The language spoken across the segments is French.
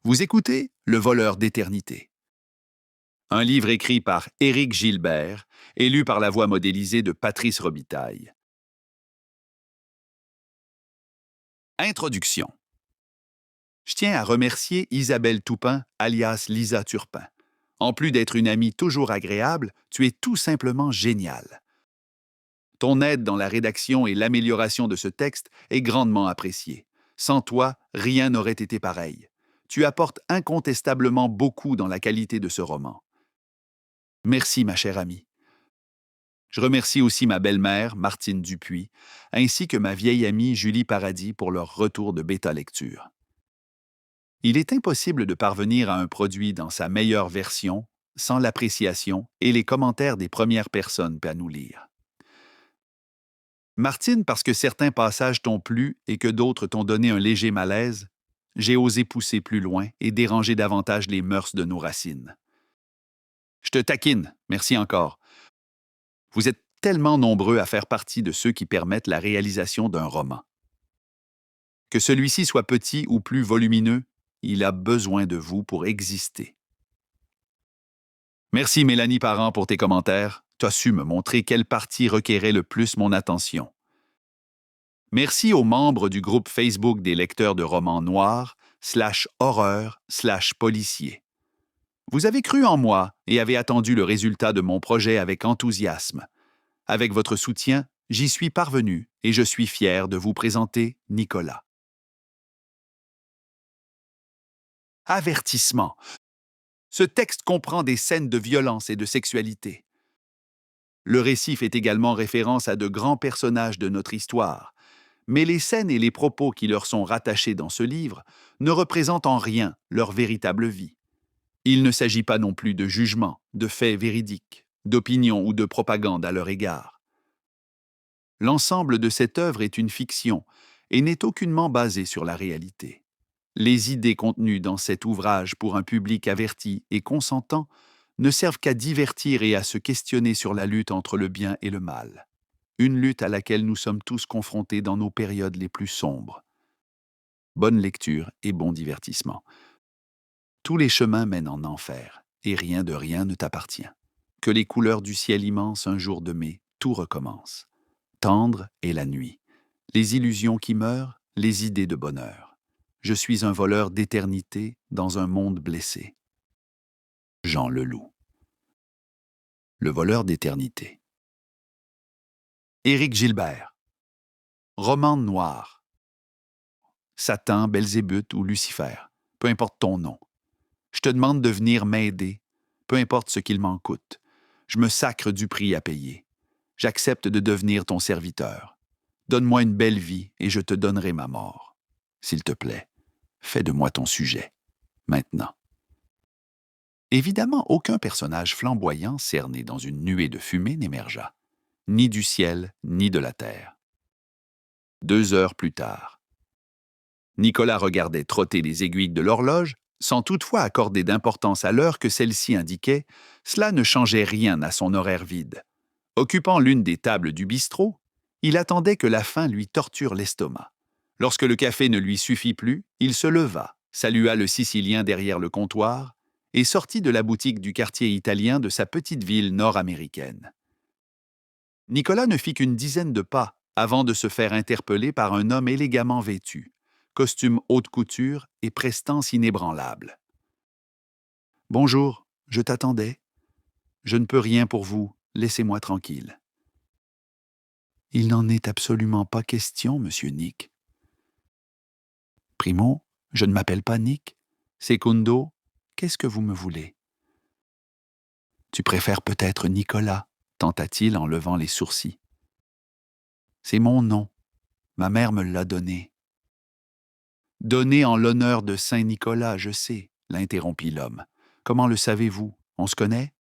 Vous écoutez Le voleur d'éternité, un livre écrit par Éric Gilbert et lu par la voix modélisée de Patrice Robitaille. Introduction. Je tiens à remercier Isabelle Toupin, alias Lisa Turpin. En plus d'être une amie toujours agréable, tu es tout simplement géniale. Ton aide dans la rédaction et l'amélioration de ce texte est grandement appréciée. Sans toi, rien n'aurait été pareil. Tu apportes incontestablement beaucoup dans la qualité de ce roman. Merci, ma chère amie. Je remercie aussi ma belle-mère, Martine Dupuis, ainsi que ma vieille amie Julie Paradis pour leur retour de bêta-lecture. Il est impossible de parvenir à un produit dans sa meilleure version sans l'appréciation et les commentaires des premières personnes à nous lire. Martine, parce que certains passages t'ont plu et que d'autres t'ont donné un léger malaise, j'ai osé pousser plus loin et déranger davantage les mœurs de nos racines. Je te taquine, merci encore. Vous êtes tellement nombreux à faire partie de ceux qui permettent la réalisation d'un roman. Que celui-ci soit petit ou plus volumineux, il a besoin de vous pour exister. Merci Mélanie Parent pour tes commentaires. Tu as su me montrer quelle partie requérait le plus mon attention. Merci aux membres du groupe Facebook des lecteurs de romans noirs, /horreur, /policier. Vous avez cru en moi et avez attendu le résultat de mon projet avec enthousiasme. Avec votre soutien, j'y suis parvenu et je suis fier de vous présenter Nicolas. Avertissement. Ce texte comprend des scènes de violence et de sexualité. Le récit fait également référence à de grands personnages de notre histoire, mais les scènes et les propos qui leur sont rattachés dans ce livre ne représentent en rien leur véritable vie. Il ne s'agit pas non plus de jugement, de faits véridiques, d'opinions ou de propagande à leur égard. L'ensemble de cette œuvre est une fiction et n'est aucunement basée sur la réalité. Les idées contenues dans cet ouvrage pour un public averti et consentant ne servent qu'à divertir et à se questionner sur la lutte entre le bien et le mal. Une lutte à laquelle nous sommes tous confrontés dans nos périodes les plus sombres. Bonne lecture et bon divertissement. Tous les chemins mènent en enfer, et rien de rien ne t'appartient. Que les couleurs du ciel immense un jour de mai, tout recommence. Tendre est la nuit. Les illusions qui meurent, les idées de bonheur. Je suis un voleur d'éternité dans un monde blessé. Jean Leloup. Le voleur d'éternité. Éric Gilbert. Roman noir. Satan, Belzébuth ou Lucifer, peu importe ton nom. Je te demande de venir m'aider, peu importe ce qu'il m'en coûte. Je me sacre du prix à payer. J'accepte de devenir ton serviteur. Donne-moi une belle vie et je te donnerai ma mort. S'il te plaît, fais de moi ton sujet, maintenant. Évidemment, aucun personnage flamboyant cerné dans une nuée de fumée n'émergea, ni du ciel, ni de la terre. 2 heures plus tard. Nicolas regardait trotter les aiguilles de l'horloge, sans toutefois accorder d'importance à l'heure que celle-ci indiquait. Cela ne changeait rien à son horaire vide. Occupant l'une des tables du bistrot, il attendait que la faim lui torture l'estomac. Lorsque le café ne lui suffit plus, il se leva, salua le Sicilien derrière le comptoir et sortit de la boutique du quartier italien de sa petite ville nord-américaine. Nicolas ne fit qu'une dizaine de pas avant de se faire interpeller par un homme élégamment vêtu, costume haute couture et prestance inébranlable. « Bonjour, je t'attendais. Je ne peux rien pour vous, laissez-moi tranquille. » « Il n'en est absolument pas question, monsieur Nick. »« Primo, je ne m'appelle pas Nick. Secundo, qu'est-ce que vous me voulez? »« Tu préfères peut-être Nicolas, tenta-t-il en levant les sourcils. »« C'est mon nom. Ma mère me l'a donné. »« Donné en l'honneur de Saint Nicolas, je sais, » l'interrompit l'homme. « Comment le savez-vous? On se connaît? »«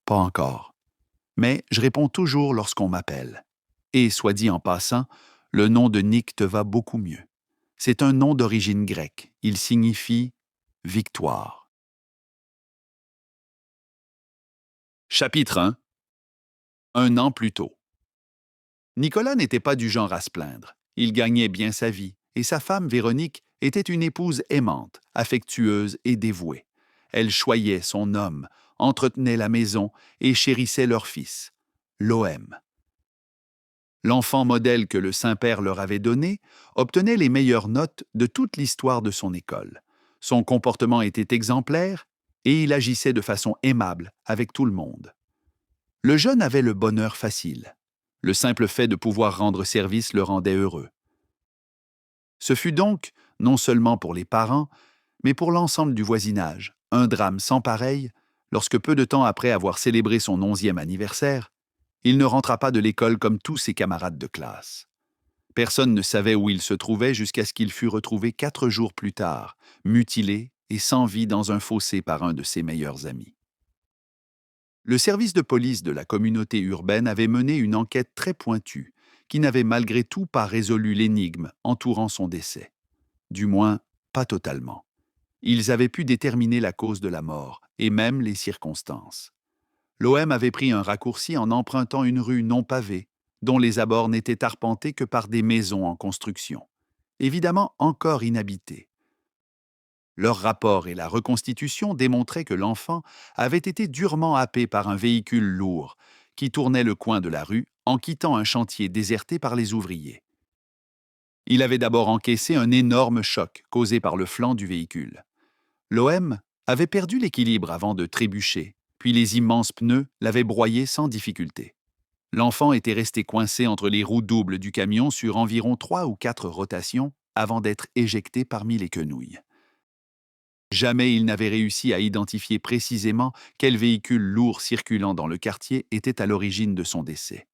Pas encore. Mais je réponds toujours lorsqu'on m'appelle. Et, soit dit en passant, le nom de Nick te va beaucoup mieux. C'est un nom d'origine grecque. Il signifie « victoire ». Chapitre 1. Un an plus tôt. Nicolas n'était pas du genre à se plaindre. Il gagnait bien sa vie, et sa femme, Véronique, était une épouse aimante, affectueuse et dévouée. Elle choyait son homme, entretenait la maison et chérissait leur fils, Loëm. L'enfant modèle que le Saint-Père leur avait donné obtenait les meilleures notes de toute l'histoire de son école. Son comportement était exemplaire et il agissait de façon aimable avec tout le monde. Le jeune avait le bonheur facile. Le simple fait de pouvoir rendre service le rendait heureux. Ce fut donc, non seulement pour les parents, mais pour l'ensemble du voisinage, un drame sans pareil, lorsque peu de temps après avoir célébré son 11e anniversaire, il ne rentra pas de l'école comme tous ses camarades de classe. Personne ne savait où il se trouvait jusqu'à ce qu'il fût retrouvé 4 jours plus tard, mutilé et sans vie dans un fossé par un de ses meilleurs amis. Le service de police de la communauté urbaine avait mené une enquête très pointue, qui n'avait malgré tout pas résolu l'énigme entourant son décès. Du moins, pas totalement. Ils avaient pu déterminer la cause de la mort, et même les circonstances. L'OM avait pris un raccourci en empruntant une rue non pavée, dont les abords n'étaient arpentés que par des maisons en construction, évidemment encore inhabitées. Leur rapport et la reconstitution démontraient que l'enfant avait été durement happé par un véhicule lourd qui tournait le coin de la rue en quittant un chantier déserté par les ouvriers. Il avait d'abord encaissé un énorme choc causé par le flanc du véhicule. L'OM avait perdu l'équilibre avant de trébucher, puis les immenses pneus l'avaient broyé sans difficulté. L'enfant était resté coincé entre les roues doubles du camion sur environ 3 ou 4 rotations avant d'être éjecté parmi les quenouilles. Jamais il n'avait réussi à identifier précisément quel véhicule lourd circulant dans le quartier était à l'origine de son décès.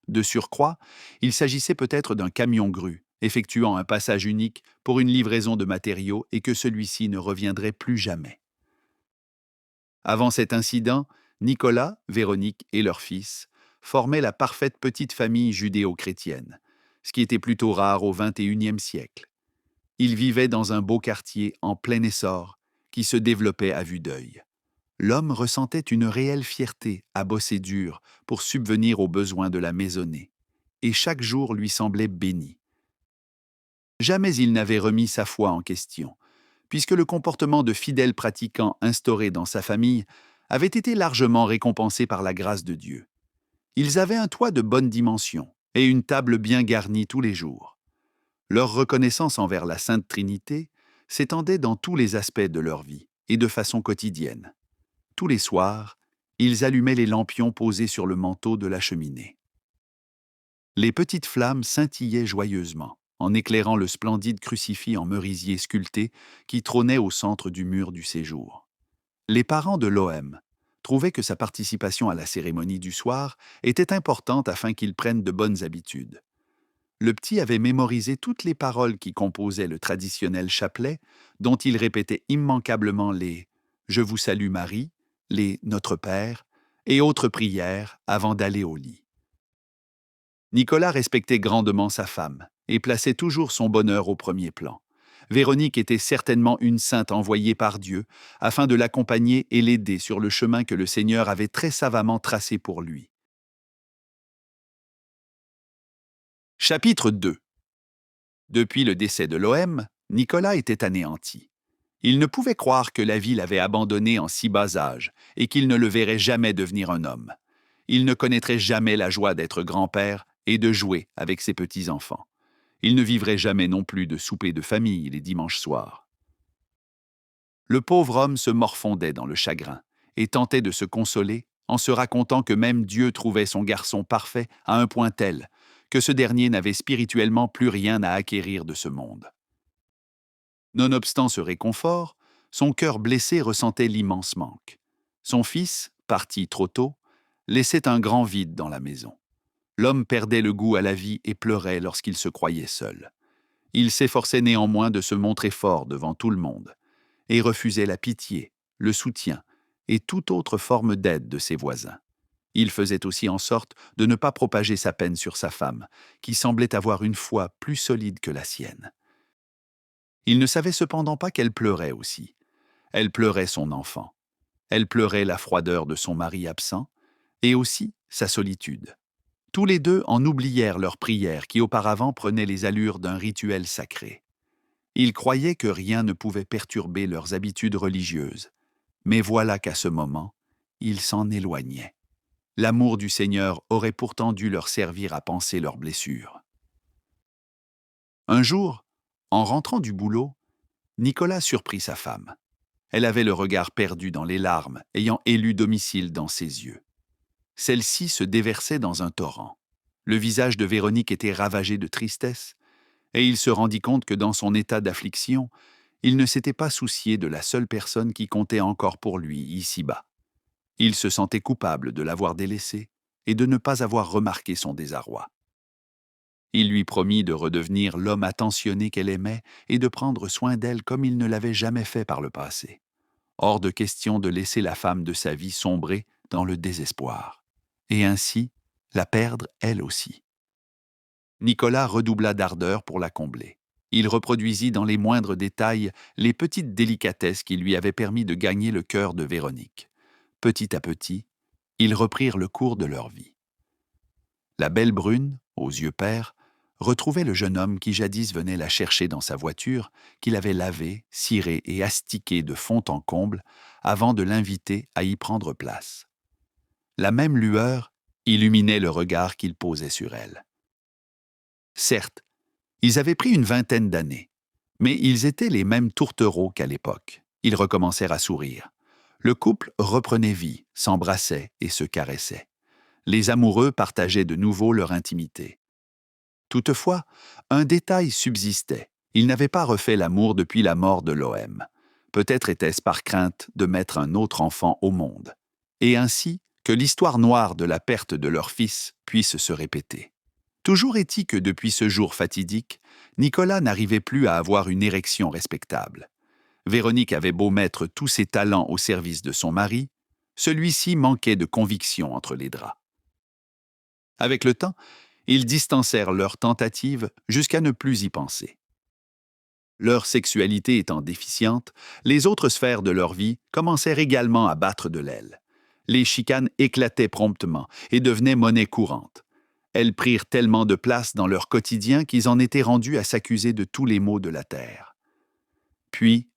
De surcroît, il s'agissait peut-être d'un camion-grue, effectuant un passage unique pour une livraison de matériaux et que celui-ci ne reviendrait plus jamais. Avant cet incident, Nicolas, Véronique et leur fils formaient la parfaite petite famille judéo-chrétienne, ce qui était plutôt rare au XXIe siècle. Ils vivaient dans un beau quartier en plein essor qui se développait à vue d'œil. L'homme ressentait une réelle fierté à bosser dur pour subvenir aux besoins de la maisonnée, et chaque jour lui semblait béni. Jamais il n'avait remis sa foi en question, puisque le comportement de fidèle pratiquant instauré dans sa famille avait été largement récompensé par la grâce de Dieu. Ils avaient un toit de bonne dimension et une table bien garnie tous les jours. Leur reconnaissance envers la Sainte Trinité s'étendait dans tous les aspects de leur vie et de façon quotidienne. Tous les soirs, ils allumaient les lampions posés sur le manteau de la cheminée. Les petites flammes scintillaient joyeusement, en éclairant le splendide crucifix en merisier sculpté qui trônait au centre du mur du séjour. Les parents de l'OM trouvaient que sa participation à la cérémonie du soir était importante afin qu'il prenne de bonnes habitudes. Le petit avait mémorisé toutes les paroles qui composaient le traditionnel chapelet, dont il répétait immanquablement les « Je vous salue Marie », les « Notre Père » et autres prières avant d'aller au lit. Nicolas respectait grandement sa femme et plaçait toujours son bonheur au premier plan. Véronique était certainement une sainte envoyée par Dieu afin de l'accompagner et l'aider sur le chemin que le Seigneur avait très savamment tracé pour lui. Chapitre 2. Depuis le décès de l'OM, Nicolas était anéanti. Il ne pouvait croire que la vie l'avait abandonné en si bas âge et qu'il ne le verrait jamais devenir un homme. Il ne connaîtrait jamais la joie d'être grand-père et de jouer avec ses petits-enfants. Il ne vivrait jamais non plus de souper de famille les dimanches soirs. Le pauvre homme se morfondait dans le chagrin et tentait de se consoler en se racontant que même Dieu trouvait son garçon parfait à un point tel que ce dernier n'avait spirituellement plus rien à acquérir de ce monde. Nonobstant ce réconfort, son cœur blessé ressentait l'immense manque. Son fils, parti trop tôt, laissait un grand vide dans la maison. L'homme perdait le goût à la vie et pleurait lorsqu'il se croyait seul. Il s'efforçait néanmoins de se montrer fort devant tout le monde et refusait la pitié, le soutien et toute autre forme d'aide de ses voisins. Il faisait aussi en sorte de ne pas propager sa peine sur sa femme, qui semblait avoir une foi plus solide que la sienne. Il ne savait cependant pas qu'elle pleurait aussi. Elle pleurait son enfant. Elle pleurait la froideur de son mari absent et aussi sa solitude. Tous les deux en oublièrent leur prière qui auparavant prenait les allures d'un rituel sacré. Ils croyaient que rien ne pouvait perturber leurs habitudes religieuses. Mais voilà qu'à ce moment, ils s'en éloignaient. L'amour du Seigneur aurait pourtant dû leur servir à panser leurs blessures. Un jour, en rentrant du boulot, Nicolas surprit sa femme. Elle avait le regard perdu dans les larmes, ayant élu domicile dans ses yeux. Celle-ci se déversait dans un torrent. Le visage de Véronique était ravagé de tristesse, et il se rendit compte que dans son état d'affliction, il ne s'était pas soucié de la seule personne qui comptait encore pour lui ici-bas. Il se sentait coupable de l'avoir délaissée et de ne pas avoir remarqué son désarroi. Il lui promit de redevenir l'homme attentionné qu'elle aimait et de prendre soin d'elle comme il ne l'avait jamais fait par le passé. Hors de question de laisser la femme de sa vie sombrer dans le désespoir, et ainsi la perdre elle aussi. Nicolas redoubla d'ardeur pour la combler. Il reproduisit dans les moindres détails les petites délicatesses qui lui avaient permis de gagner le cœur de Véronique. Petit à petit, ils reprirent le cours de leur vie. La belle brune, aux yeux pères, retrouvait le jeune homme qui jadis venait la chercher dans sa voiture, qu'il avait lavée, cirée et astiquée de fond en comble avant de l'inviter à y prendre place. La même lueur illuminait le regard qu'il posait sur elle. Certes, ils avaient pris une vingtaine d'années, mais ils étaient les mêmes tourtereaux qu'à l'époque. Ils recommencèrent à sourire. Le couple reprenait vie, s'embrassait et se caressait. Les amoureux partageaient de nouveau leur intimité. Toutefois, un détail subsistait. Ils n'avaient pas refait l'amour depuis la mort de l'OM. Peut-être était-ce par crainte de mettre un autre enfant au monde, et ainsi que l'histoire noire de la perte de leur fils puisse se répéter. Toujours est-il que depuis ce jour fatidique, Nicolas n'arrivait plus à avoir une érection respectable. Véronique avait beau mettre tous ses talents au service de son mari, celui-ci manquait de conviction entre les draps. Avec le temps, ils distancèrent leurs tentatives jusqu'à ne plus y penser. Leur sexualité étant déficiente, les autres sphères de leur vie commencèrent également à battre de l'aile. Les chicanes éclataient promptement et devenaient monnaie courante. Elles prirent tellement de place dans leur quotidien qu'ils en étaient rendus à s'accuser de tous les maux de la terre. Puis,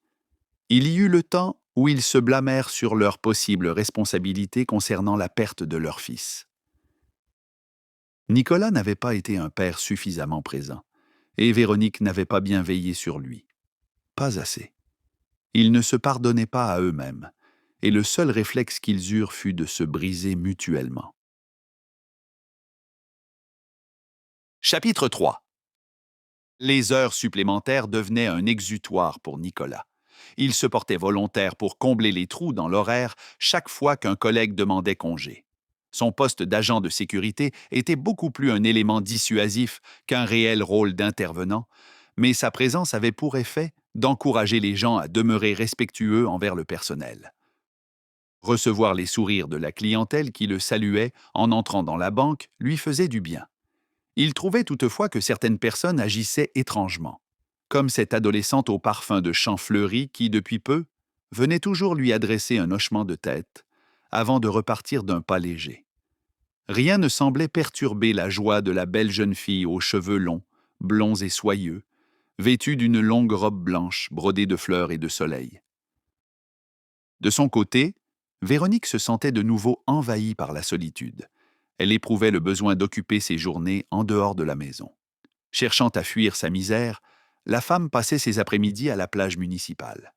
il y eut le temps où ils se blâmèrent sur leurs possibles responsabilités concernant la perte de leur fils. Nicolas n'avait pas été un père suffisamment présent, et Véronique n'avait pas bien veillé sur lui. Pas assez. Ils ne se pardonnaient pas à eux-mêmes, et le seul réflexe qu'ils eurent fut de se briser mutuellement. Chapitre 3. Les heures supplémentaires devenaient un exutoire pour Nicolas. Il se portait volontaire pour combler les trous dans l'horaire chaque fois qu'un collègue demandait congé. Son poste d'agent de sécurité était beaucoup plus un élément dissuasif qu'un réel rôle d'intervenant, mais sa présence avait pour effet d'encourager les gens à demeurer respectueux envers le personnel. Recevoir les sourires de la clientèle qui le saluait en entrant dans la banque lui faisait du bien. Il trouvait toutefois que certaines personnes agissaient étrangement, comme cette adolescente au parfum de champs fleuris qui, depuis peu, venait toujours lui adresser un hochement de tête, avant de repartir d'un pas léger. Rien ne semblait perturber la joie de la belle jeune fille aux cheveux longs, blonds et soyeux, vêtue d'une longue robe blanche brodée de fleurs et de soleil. De son côté, Véronique se sentait de nouveau envahie par la solitude. Elle éprouvait le besoin d'occuper ses journées en dehors de la maison. Cherchant à fuir sa misère, la femme passait ses après-midi à la plage municipale.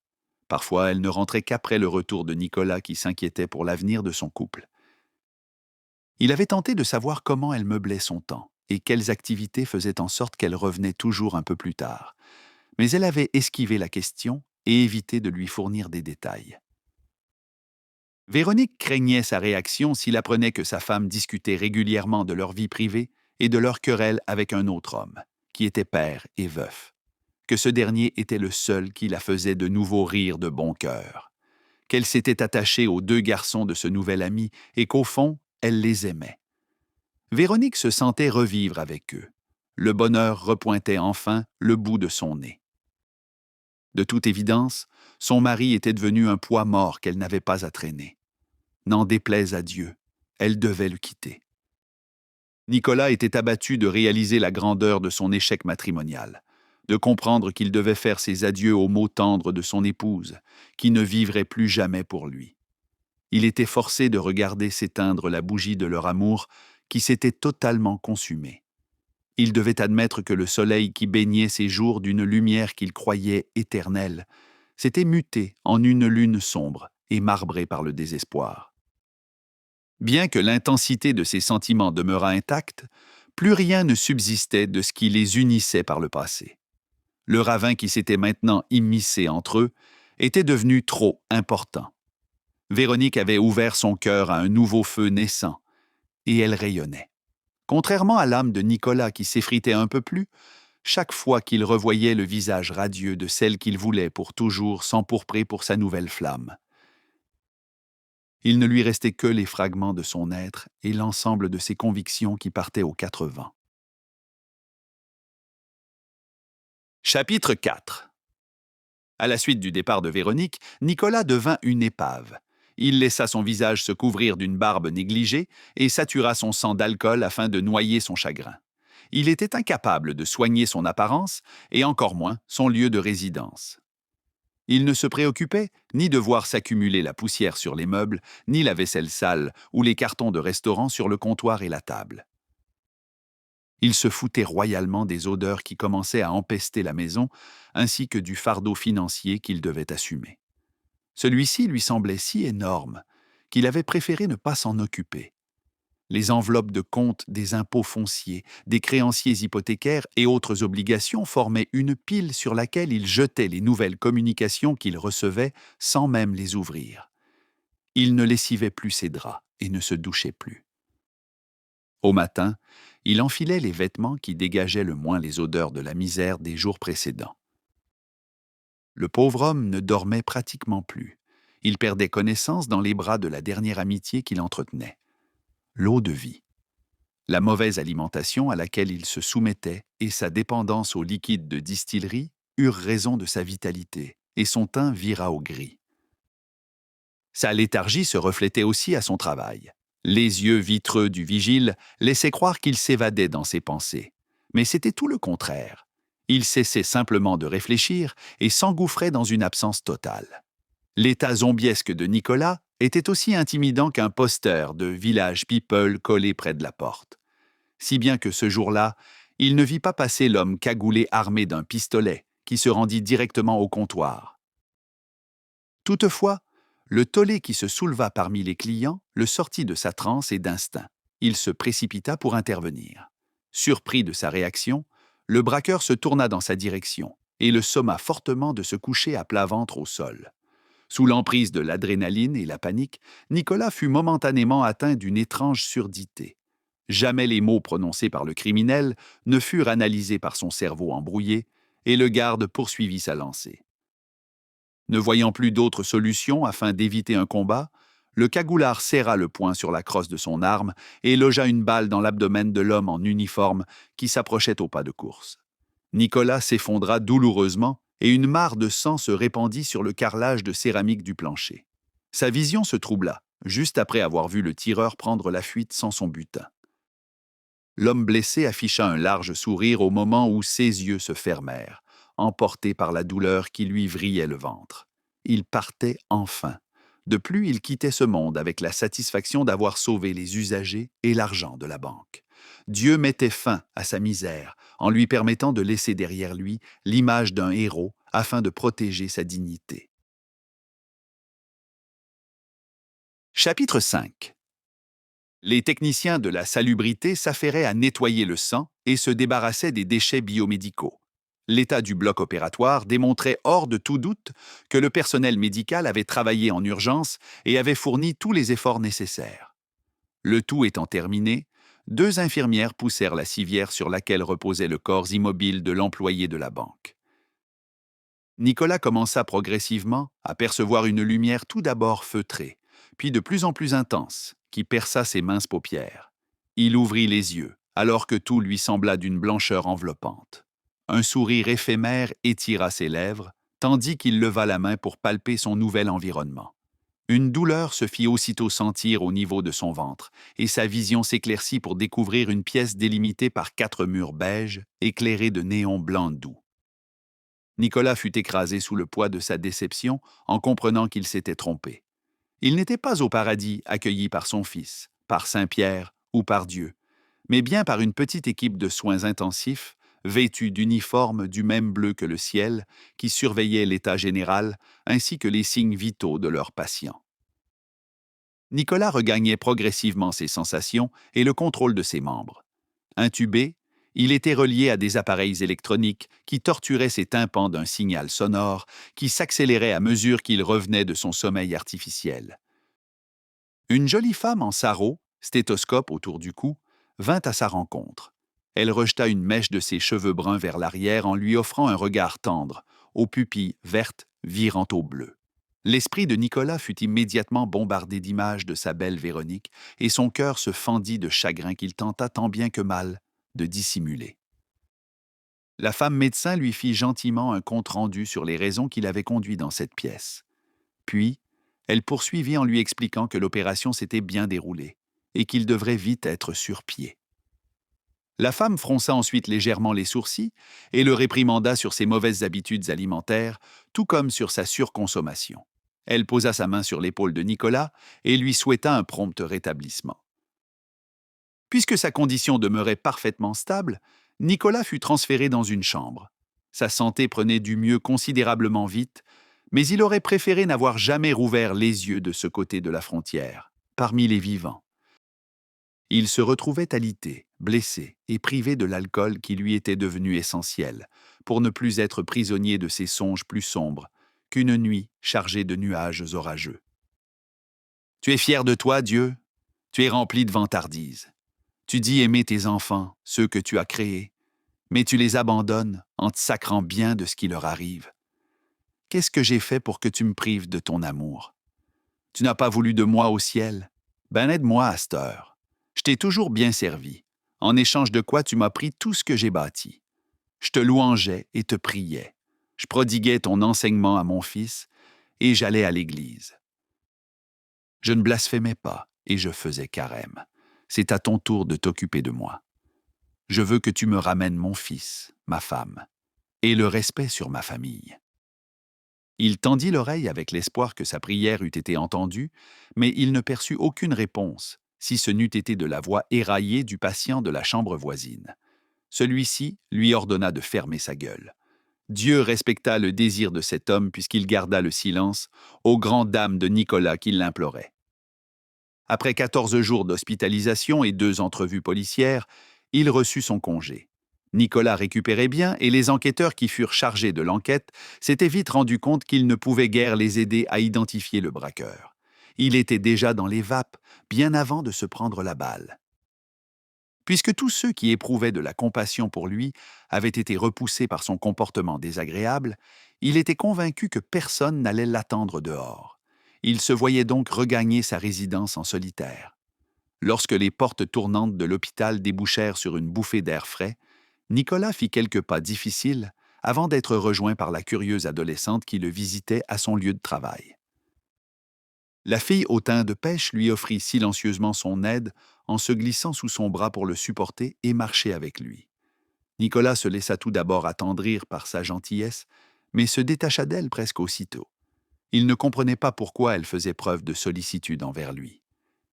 Parfois, elle ne rentrait qu'après le retour de Nicolas qui s'inquiétait pour l'avenir de son couple. Il avait tenté de savoir comment elle meublait son temps et quelles activités faisaient en sorte qu'elle revenait toujours un peu plus tard. Mais elle avait esquivé la question et évité de lui fournir des détails. Véronique craignait sa réaction s'il apprenait que sa femme discutait régulièrement de leur vie privée et de leur querelle avec un autre homme, qui était père et veuf, que ce dernier était le seul qui la faisait de nouveau rire de bon cœur, qu'elle s'était attachée aux deux garçons de ce nouvel ami et qu'au fond, elle les aimait. Véronique se sentait revivre avec eux. Le bonheur repointait enfin le bout de son nez. De toute évidence, son mari était devenu un poids mort qu'elle n'avait pas à traîner. N'en déplaise à Dieu, elle devait le quitter. Nicolas était abattu de réaliser la grandeur de son échec matrimonial. de comprendre qu'il devait faire ses adieux aux mots tendres de son épouse, qui ne vivrait plus jamais pour lui. Il était forcé de regarder s'éteindre la bougie de leur amour qui s'était totalement consumée. Il devait admettre que le soleil qui baignait ses jours d'une lumière qu'il croyait éternelle s'était muté en une lune sombre et marbrée par le désespoir. Bien que l'intensité de ses sentiments demeurât intacte, plus rien ne subsistait de ce qui les unissait par le passé. Le ravin qui s'était maintenant immiscé entre eux était devenu trop important. Véronique avait ouvert son cœur à un nouveau feu naissant, et elle rayonnait. Contrairement à l'âme de Nicolas qui s'effritait un peu plus, chaque fois qu'il revoyait le visage radieux de celle qu'il voulait pour toujours s'empourprer pour sa nouvelle flamme. Il ne lui restait que les fragments de son être et l'ensemble de ses convictions qui partaient aux quatre vents. Chapitre 4. À la suite du départ de Véronique, Nicolas devint une épave. Il laissa son visage se couvrir d'une barbe négligée et satura son sang d'alcool afin de noyer son chagrin. Il était incapable de soigner son apparence et encore moins son lieu de résidence. Il ne se préoccupait ni de voir s'accumuler la poussière sur les meubles, ni la vaisselle sale ou les cartons de restaurant sur le comptoir et la table. Il se foutait royalement des odeurs qui commençaient à empester la maison, ainsi que du fardeau financier qu'il devait assumer. Celui-ci lui semblait si énorme qu'il avait préféré ne pas s'en occuper. Les enveloppes de comptes des impôts fonciers, des créanciers hypothécaires et autres obligations formaient une pile sur laquelle il jetait les nouvelles communications qu'il recevait sans même les ouvrir. Il ne lessivait plus ses draps et ne se douchait plus. Au matin, il enfilait les vêtements qui dégageaient le moins les odeurs de la misère des jours précédents. Le pauvre homme ne dormait pratiquement plus. Il perdait connaissance dans les bras de la dernière amitié qu'il entretenait. L'eau de vie. La mauvaise alimentation à laquelle il se soumettait et sa dépendance aux liquides de distillerie eurent raison de sa vitalité, et son teint vira au gris. Sa léthargie se reflétait aussi à son travail. Les yeux vitreux du vigile laissaient croire qu'il s'évadait dans ses pensées. Mais c'était tout le contraire. Il cessait simplement de réfléchir et s'engouffrait dans une absence totale. L'état zombiesque de Nicolas était aussi intimidant qu'un poster de Village People collé près de la porte. Si bien que ce jour-là, il ne vit pas passer l'homme cagoulé armé d'un pistolet qui se rendit directement au comptoir. Toutefois, le tollé qui se souleva parmi les clients le sortit de sa transe et d'instinct. Il se précipita pour intervenir. Surpris de sa réaction, le braqueur se tourna dans sa direction et le somma fortement de se coucher à plat ventre au sol. Sous l'emprise de l'adrénaline et la panique, Nicolas fut momentanément atteint d'une étrange surdité. Jamais les mots prononcés par le criminel ne furent analysés par son cerveau embrouillé, et le garde poursuivit sa lancée. Ne voyant plus d'autre solution afin d'éviter un combat, le cagoulard serra le poing sur la crosse de son arme et logea une balle dans l'abdomen de l'homme en uniforme qui s'approchait au pas de course. Nicolas s'effondra douloureusement et une mare de sang se répandit sur le carrelage de céramique du plancher. Sa vision se troubla, juste après avoir vu le tireur prendre la fuite sans son butin. L'homme blessé afficha un large sourire au moment où ses yeux se fermèrent, emporté par la douleur qui lui vrillait le ventre. Il partait enfin. De plus, il quittait ce monde avec la satisfaction d'avoir sauvé les usagers et l'argent de la banque. Dieu mettait fin à sa misère en lui permettant de laisser derrière lui l'image d'un héros afin de protéger sa dignité. Chapitre 5. Les techniciens de la salubrité s'affairaient à nettoyer le sang et se débarrassaient des déchets biomédicaux. L'état du bloc opératoire démontrait hors de tout doute que le personnel médical avait travaillé en urgence et avait fourni tous les efforts nécessaires. Le tout étant terminé, 2 infirmières poussèrent la civière sur laquelle reposait le corps immobile de l'employé de la banque. Nicolas commença progressivement à percevoir une lumière tout d'abord feutrée, puis de plus en plus intense, qui perça ses minces paupières. Il ouvrit les yeux, alors que tout lui sembla d'une blancheur enveloppante. Un sourire éphémère étira ses lèvres, tandis qu'il leva la main pour palper son nouvel environnement. Une douleur se fit aussitôt sentir au niveau de son ventre, et sa vision s'éclaircit pour découvrir une pièce délimitée par 4 murs beiges, éclairés de néons blancs doux. Nicolas fut écrasé sous le poids de sa déception en comprenant qu'il s'était trompé. Il n'était pas au paradis accueilli par son fils, par Saint Pierre ou par Dieu, mais bien par une petite équipe de soins intensifs, vêtus d'uniformes du même bleu que le ciel, qui surveillait l'état général ainsi que les signes vitaux de leurs patients. Nicolas regagnait progressivement ses sensations et le contrôle de ses membres. Intubé, il était relié à des appareils électroniques qui torturaient ses tympans d'un signal sonore qui s'accélérait à mesure qu'il revenait de son sommeil artificiel. Une jolie femme en sarrau, stéthoscope autour du cou, vint à sa rencontre. Elle rejeta une mèche de ses cheveux bruns vers l'arrière en lui offrant un regard tendre, aux pupilles vertes virant au bleu. L'esprit de Nicolas fut immédiatement bombardé d'images de sa belle Véronique, et son cœur se fendit de chagrin qu'il tenta tant bien que mal de dissimuler. La femme médecin lui fit gentiment un compte-rendu sur les raisons qui l'avaient conduit dans cette pièce. Puis, elle poursuivit en lui expliquant que l'opération s'était bien déroulée et qu'il devrait vite être sur pied. La femme fronça ensuite légèrement les sourcils et le réprimanda sur ses mauvaises habitudes alimentaires, tout comme sur sa surconsommation. Elle posa sa main sur l'épaule de Nicolas et lui souhaita un prompt rétablissement. Puisque sa condition demeurait parfaitement stable, Nicolas fut transféré dans une chambre. Sa santé prenait du mieux considérablement vite, mais il aurait préféré n'avoir jamais rouvert les yeux de ce côté de la frontière, parmi les vivants. Il se retrouvait alité, blessé et privé de l'alcool qui lui était devenu essentiel, pour ne plus être prisonnier de ces songes plus sombres qu'une nuit chargée de nuages orageux. Tu es fier de toi, Dieu? Tu es rempli de vantardise. Tu dis aimer tes enfants, ceux que tu as créés, mais tu les abandonnes en te sacrant bien de ce qui leur arrive. Qu'est-ce que j'ai fait pour que tu me prives de ton amour? Tu n'as pas voulu de moi au ciel? Ben aide-moi à cette heure. Je t'ai toujours bien servi, en échange de quoi tu m'as pris tout ce que j'ai bâti. Je te louangeais et te priais. Je prodiguais ton enseignement à mon fils et j'allais à l'église. Je ne blasphémais pas et je faisais carême. C'est à ton tour de t'occuper de moi. Je veux que tu me ramènes mon fils, ma femme, et le respect sur ma famille. Il tendit l'oreille avec l'espoir que sa prière eût été entendue, mais il ne perçut aucune réponse, si ce n'eût été de la voix éraillée du patient de la chambre voisine. Celui-ci lui ordonna de fermer sa gueule. Dieu respecta le désir de cet homme puisqu'il garda le silence, aux grandes dames de Nicolas qui l'imploraient. Après 14 jours d'hospitalisation et 2 entrevues policières, il reçut son congé. Nicolas récupérait bien et les enquêteurs qui furent chargés de l'enquête s'étaient vite rendus compte qu'ils ne pouvaient guère les aider à identifier le braqueur. Il était déjà dans les vapes, bien avant de se prendre la balle. Puisque tous ceux qui éprouvaient de la compassion pour lui avaient été repoussés par son comportement désagréable, il était convaincu que personne n'allait l'attendre dehors. Il se voyait donc regagner sa résidence en solitaire. Lorsque les portes tournantes de l'hôpital débouchèrent sur une bouffée d'air frais, Nicolas fit quelques pas difficiles avant d'être rejoint par la curieuse adolescente qui le visitait à son lieu de travail. La fille au teint de pêche lui offrit silencieusement son aide en se glissant sous son bras pour le supporter et marcher avec lui. Nicolas se laissa tout d'abord attendrir par sa gentillesse, mais se détacha d'elle presque aussitôt. Il ne comprenait pas pourquoi elle faisait preuve de sollicitude envers lui.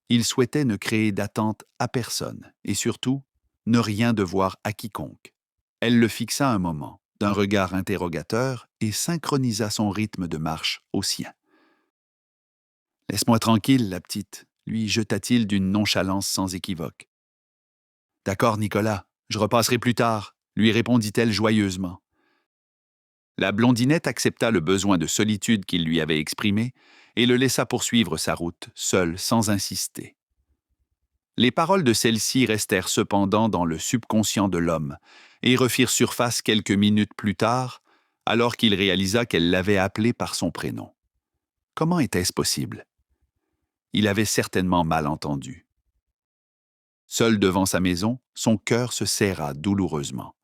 Il souhaitait ne créer d'attente à personne et surtout, ne rien devoir à quiconque. Elle le fixa un moment, d'un regard interrogateur, et synchronisa son rythme de marche au sien. « Laisse-moi tranquille, la petite », lui jeta-t-il d'une nonchalance sans équivoque. « D'accord, Nicolas, je repasserai plus tard », lui répondit-elle joyeusement. La blondinette accepta le besoin de solitude qu'il lui avait exprimé et le laissa poursuivre sa route, seul, sans insister. Les paroles de celle-ci restèrent cependant dans le subconscient de l'homme et refirent surface quelques minutes plus tard, alors qu'il réalisa qu'elle l'avait appelé par son prénom. Comment était-ce possible? Il avait certainement mal entendu. Seul devant sa maison, son cœur se serra douloureusement.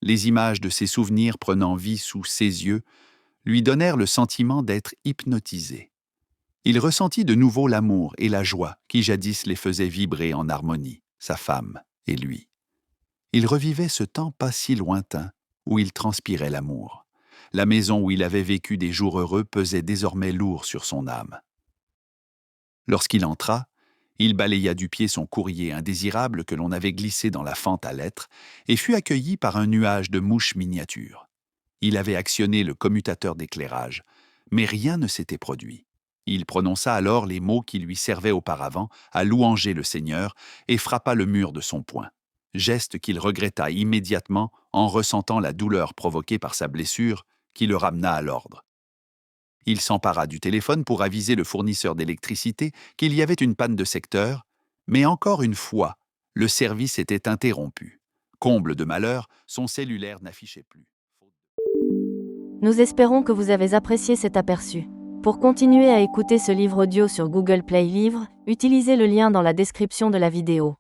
Les images de ses souvenirs prenant vie sous ses yeux lui donnèrent le sentiment d'être hypnotisé. Il ressentit de nouveau l'amour et la joie qui jadis les faisaient vibrer en harmonie, sa femme et lui. Il revivait ce temps pas si lointain où il transpirait l'amour. La maison où il avait vécu des jours heureux pesait désormais lourd sur son âme. Lorsqu'il entra, il balaya du pied son courrier indésirable que l'on avait glissé dans la fente à lettres et fut accueilli par un nuage de mouches miniatures. Il avait actionné le commutateur d'éclairage, mais rien ne s'était produit. Il prononça alors les mots qui lui servaient auparavant à louanger le Seigneur et frappa le mur de son poing, geste qu'il regretta immédiatement en ressentant la douleur provoquée par sa blessure qui le ramena à l'ordre. Il s'empara du téléphone pour aviser le fournisseur d'électricité qu'il y avait une panne de secteur, mais encore une fois, le service était interrompu. Comble de malheur, son cellulaire n'affichait plus. Nous espérons que vous avez apprécié cet aperçu. Pour continuer à écouter ce livre audio sur Google Play Livres, utilisez le lien dans la description de la vidéo.